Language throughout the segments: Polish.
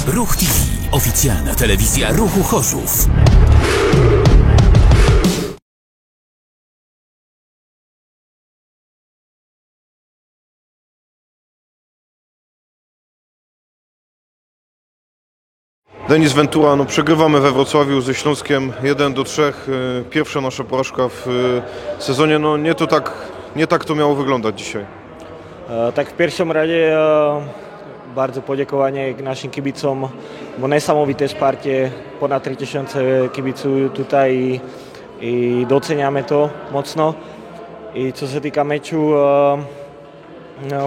Ruch TV, oficjalna telewizja Ruchu Chorzów. Denis Ventura, przegrywamy we Wrocławiu ze Śląskiem 1-3. Pierwsza nasza porażka w sezonie. Nie tak to miało wyglądać dzisiaj. Tak v pierwszom rade bardzo poďakovanie k našim kibicom, bo nesamowité Sparte, ponad 3000 kibicujú tutaj i doceniame to mocno. I co sa týka meču,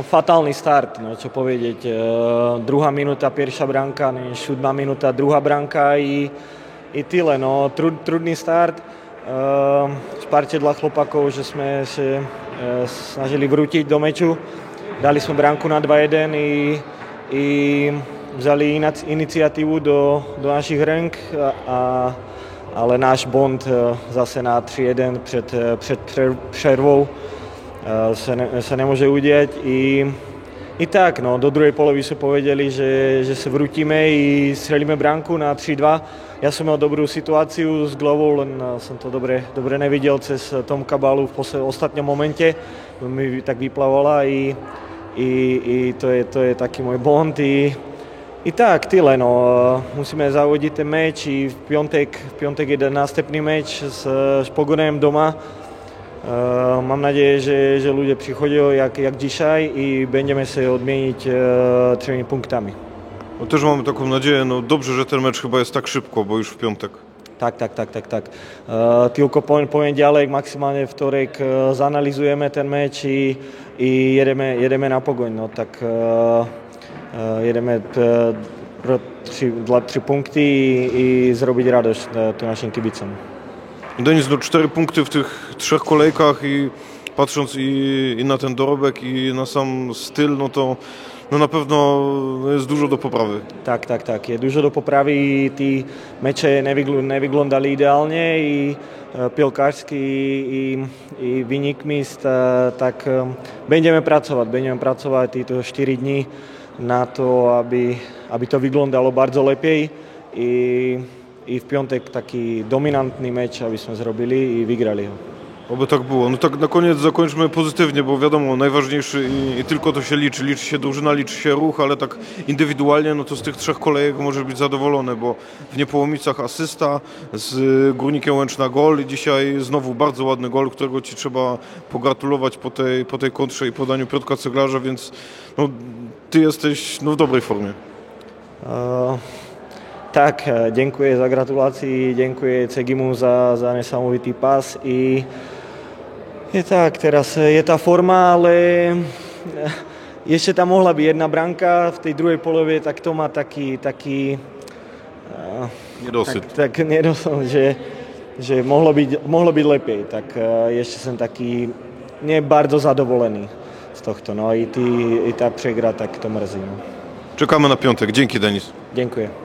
fatálny start, čo povedieť. Druhá minúta, pierwsza branka, 7. minúta, druhá branka i tyle. Trudný start. Sparte dla chlopakov, že sme sa snažili vrútiť do meču. Dali sme branku na 2-1 i vzali iniciatívu do našich ręk, ale náš Bond zase na 3-1 před přervou sa nemôže udiať. I tak, do druhej polovice povedeli, že sa vrútime i strelíme branku na 3-2. Ja som mal dobrú situáciu s Glovou, len som to dobre nevidel cez Tom Kabalu v ostatnom momente. Mi tak vyplavala i to je taký môj Bond. I tak, tyle, musíme zavodiť ten meč i v piątek jeden następný meč s Špogonem doma. Mám nadzieję, že ľudia przychodzą jak dzisiaj i będziemy się odmienić 3 punktami. Też mamy taką nadzieję, dobrze, że ten mecz chyba jest tak szybko, bo już w piątek. Tak. Tylko powiem ďalej, maximálne vtorek zanalizujeme ten meč i jedeme na Pogoň. Jedeme dla 3 punkty i zrobić radość tu naszym kibicom. Denis, 4 punkty w tych 3 kolejkach i patrząc i na ten dorobek i na sam styl, to na pewno jest dużo do poprawy. Tak. Je dużo do poprawy i tí meče nevyglądali ideálne i piłkarsky i vynikmi, tak będziemy pracować títo 4 dni na to, aby to vyglądalo bardzo lepiej i w piątek taki dominantny mecz, abyśmy zrobili i wygrali ho. Oby tak było. Tak na koniec zakończmy pozytywnie, bo wiadomo, najważniejszy i tylko to się liczy. Liczy się drużyna, liczy się ruch, ale tak indywidualnie, to z tych 3 kolejek może być zadowolony, bo w Niepołomicach asysta, z Górnikiem Łęczna gol i dzisiaj znowu bardzo ładny gol, którego ci trzeba pogratulować po tej kontrze i podaniu Piotrka Ceglarza, więc ty jesteś w dobrej formie. Tak, dziękuję za gratulacje, dziękuję Cegimu za niesamowity pas i tak, teraz je tá forma, ale ešte tam mohla byť jedna branka v tej druhej polovici, tak to má taký nedosyt. Tak nedosyt, že mohlo byť lepšie, tak ešte som taký nie bardzo zadowolony z tohto, i tá przegra, tak to mrzí. Czekamy na piątek. Dzięki, Denis. Dziękuję.